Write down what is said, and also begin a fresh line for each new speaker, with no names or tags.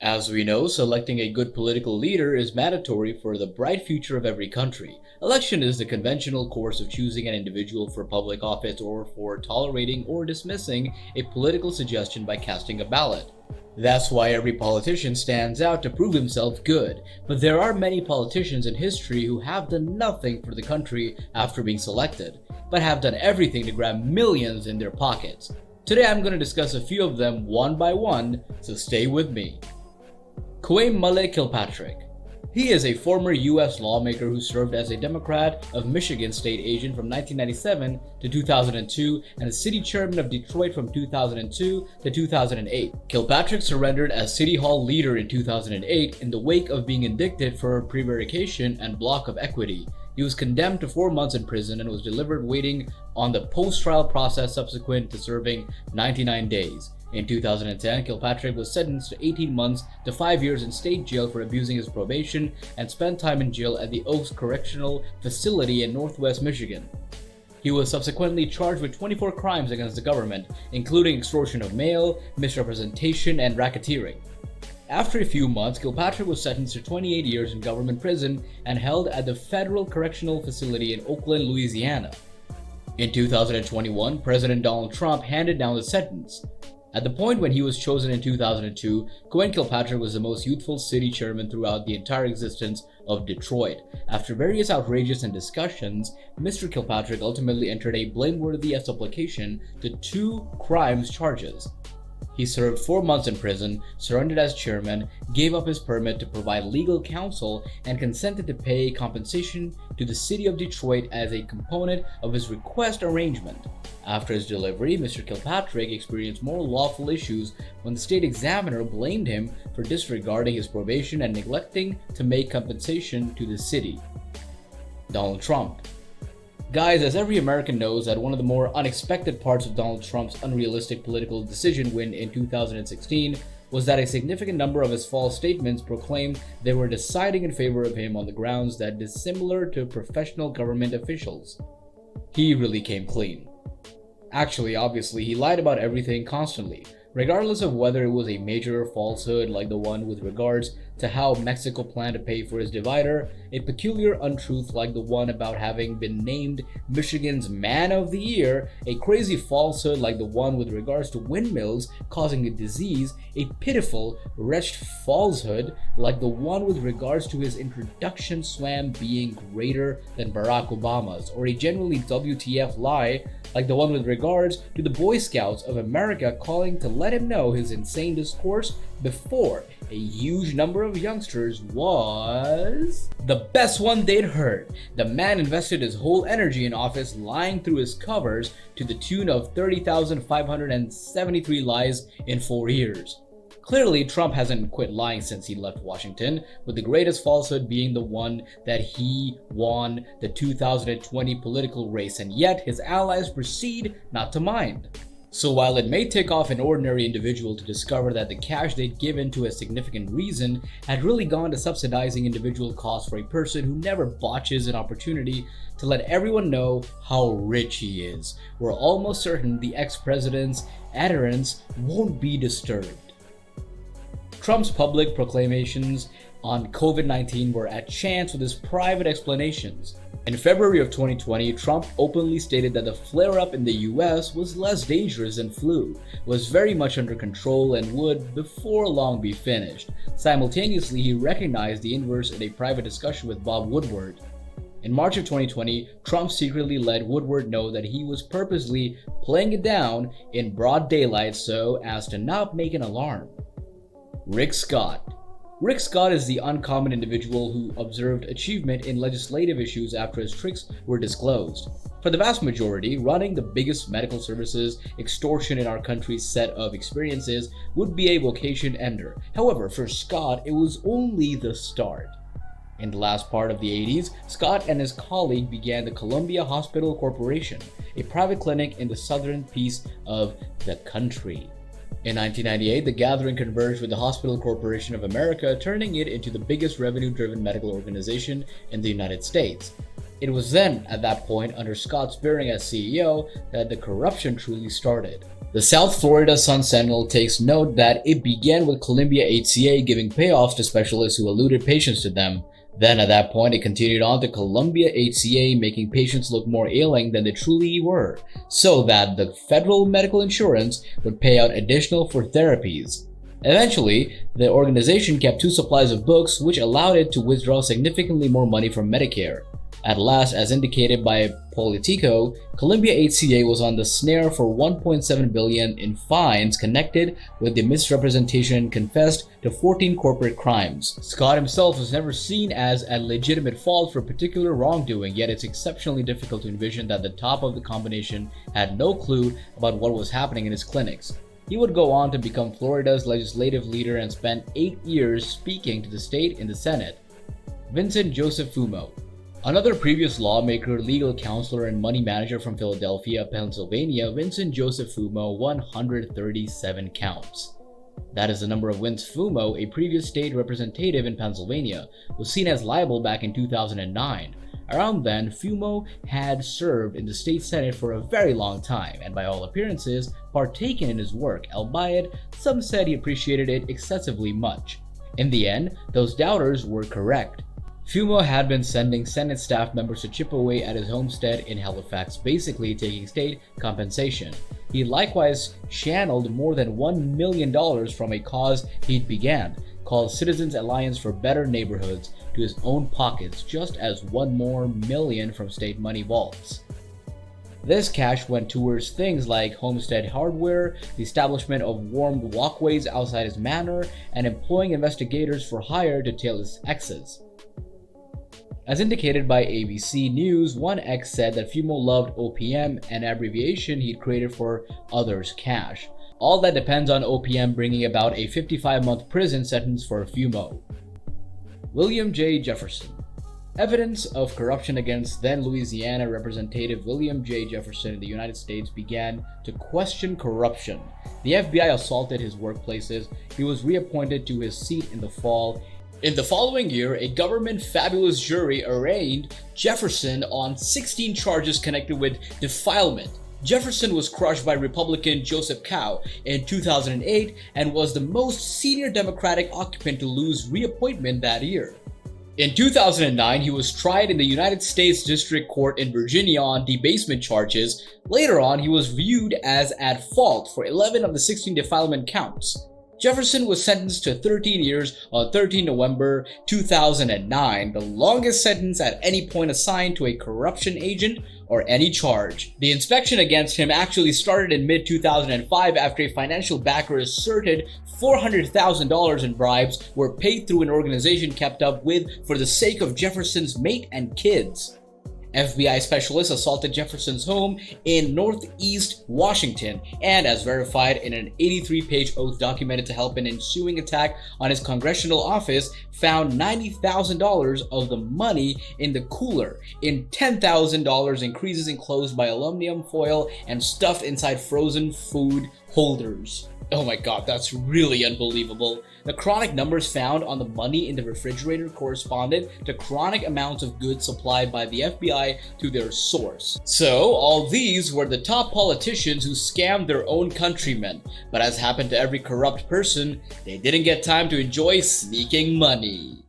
As we know, selecting a good political leader is mandatory for the bright future of every country. Election is the conventional course of choosing an individual for public office or for tolerating or dismissing a political suggestion by casting a ballot. That's why every politician stands out to prove himself good, but there are many politicians in history who have done nothing for the country after being selected, but have done everything to grab millions in their pockets. Today I'm going to discuss a few of them one by one, so stay with me. Kwame Kilpatrick. He is a former US lawmaker who served as a Democrat of Michigan state agent from 1997 to 2002 and a city chairman of Detroit from 2002 to 2008. Kilpatrick surrendered as City Hall leader in 2008 in the wake of being indicted for prevarication and block of equity. He was condemned to 4 months in prison and was delivered waiting on the post-trial process subsequent to serving 99 days. In 2010, Kilpatrick was sentenced to 18 months to 5 years in state jail for abusing his probation and spent time in jail at the Oaks Correctional Facility in Northwest Michigan. He was subsequently charged with 24 crimes against the government, including extortion of mail, misrepresentation, and racketeering. After a few months, Kilpatrick was sentenced to 28 years in government prison and held at the Federal Correctional Facility in Oakland, Louisiana. In 2021, President Donald Trump handed down the sentence. At the point when he was chosen in 2002, Kwame Kilpatrick was the most youthful city chairman throughout the entire existence of Detroit. After various outrages and discussions, Mr. Kilpatrick ultimately entered a blameworthy supplication to 2 crimes charges. He served 4 months in prison, surrendered as chairman, gave up his permit to provide legal counsel, and consented to pay compensation to the city of Detroit as a component of his request arrangement. After his delivery, Mr. Kilpatrick experienced more lawful issues when the state examiner blamed him for disregarding his probation and neglecting to make compensation to the city. Donald Trump. Guys, as every American knows, that one of the more unexpected parts of Donald Trump's unrealistic political decision win in 2016 was that a significant number of his false statements proclaimed they were deciding in favor of him on the grounds that dissimilar to professional government officials. He really came clean. Actually, obviously, he lied about everything constantly, regardless of whether it was a major falsehood like the one with regards to how Mexico planned to pay for his divider, a peculiar untruth like the one about having been named Michigan's Man of the Year, a crazy falsehood like the one with regards to windmills causing a disease, a pitiful, wretched falsehood like the one with regards to his introduction swam being greater than Barack Obama's, or a genuinely WTF lie like the one with regards to the Boy Scouts of America calling to let him know his insane discourse before a huge number of youngsters was the best one they'd heard. The man invested his whole energy in office lying through his covers to the tune of 30,573 lies in 4 years. Clearly, Trump hasn't quit lying since he left Washington, with the greatest falsehood being the one that he won the 2020 political race, and yet his allies proceed not to mind. So while it may take off an ordinary individual to discover that the cash they'd given to a significant reason had really gone to subsidizing individual costs for a person who never botches an opportunity to let everyone know how rich he is, we're almost certain the ex-president's adherents won't be disturbed. Trump's public proclamations on COVID-19 were at chance with his private explanations. In February of 2020, Trump openly stated that the flare-up in the US was less dangerous than flu, was very much under control, and would before long be finished. Simultaneously, he recognized the inverse in a private discussion with Bob Woodward. In March of 2020, Trump secretly let Woodward know that he was purposely playing it down in broad daylight so as to not make an alarm. Rick Scott. Rick Scott is the uncommon individual who observed achievement in legislative issues after his tricks were disclosed. For the vast majority, running the biggest medical services extortion in our country's set of experiences would be a vocation ender. However, for Scott, it was only the start. In the last part of the 80s, Scott and his colleague began the Columbia Hospital Corporation, a private clinic in the southern piece of the country. In 1998, the gathering converged with the Hospital Corporation of America, turning it into the biggest revenue-driven medical organization in the United States. It was then, at that point, under Scott's bearing as CEO, that the corruption truly started. The South Florida Sun Sentinel takes note that it began with Columbia HCA giving payoffs to specialists who eluded patients to them. Then at that point, it continued on to Columbia HCA, making patients look more ailing than they truly were, so that the federal medical insurance would pay out additional for therapies. Eventually, the organization kept 2 supplies of books, which allowed it to withdraw significantly more money from Medicare. At last, as indicated by Politico, Columbia HCA was on the snare for $1.7 billion in fines connected with the misrepresentation and confessed to 14 corporate crimes. Scott himself was never seen as a legitimate fault for particular wrongdoing, yet it's exceptionally difficult to envision that the top of the combination had no clue about what was happening in his clinics. He would go on to become Florida's legislative leader and spent 8 years speaking to the state in the Senate. Vincent Joseph Fumo. Another previous lawmaker, legal counselor, and money manager from Philadelphia, Pennsylvania, Vincent Joseph Fumo, 137 counts. That is the number of wins Fumo, a previous state representative in Pennsylvania, was seen as liable back in 2009. Around then, Fumo had served in the state senate for a very long time and by all appearances partaken in his work, albeit some said he appreciated it excessively much. In the end, those doubters were correct. Fumo had been sending Senate staff members to chip away at his homestead in Halifax, basically taking state compensation. He likewise channeled more than $1 million from a cause he'd began, called Citizens Alliance for Better Neighborhoods, to his own pockets, just as $1 more million from state money vaults. This cash went towards things like homestead hardware, the establishment of warmed walkways outside his manor, and employing investigators for hire to tail his exes. As indicated by ABC News, one ex said that Fumo loved OPM, an abbreviation he'd created for others' cash. All that depends on OPM bringing about a 55-month prison sentence for Fumo. William J. Jefferson. Evidence of corruption against then Louisiana Representative William J. Jefferson in the United States began to question corruption. The FBI assaulted his workplaces. He was reappointed to his seat in the fall. In the following year, a government fabulous jury arraigned Jefferson on 16 charges connected with defilement. Jefferson was crushed by Republican Joseph Cow in 2008 and was the most senior Democratic occupant to lose reappointment that year. In 2009, he was tried in the United States District Court in Virginia on debasement charges. Later on, he was viewed as at fault for 11 of the 16 defilement counts. Jefferson was sentenced to 13 years on 13 November 2009, the longest sentence at any point assigned to a corruption agent or any charge. The inspection against him actually started in mid-2005 after a financial backer asserted $400,000 in bribes were paid through an organization kept up with for the sake of Jefferson's mate and kids. FBI specialists assaulted Jefferson's home in Northeast Washington and, as verified in an 83-page oath documented to help an ensuing attack on his congressional office, found $90,000 of the money in the cooler, in $10,000 in creases enclosed by aluminum foil and stuffed inside frozen food holders. Oh my god, that's really unbelievable. The chronic numbers found on the money in the refrigerator corresponded to chronic amounts of goods supplied by the FBI to their source. So, all these were the top politicians who scammed their own countrymen. But as happened to every corrupt person, they didn't get time to enjoy sneaking money.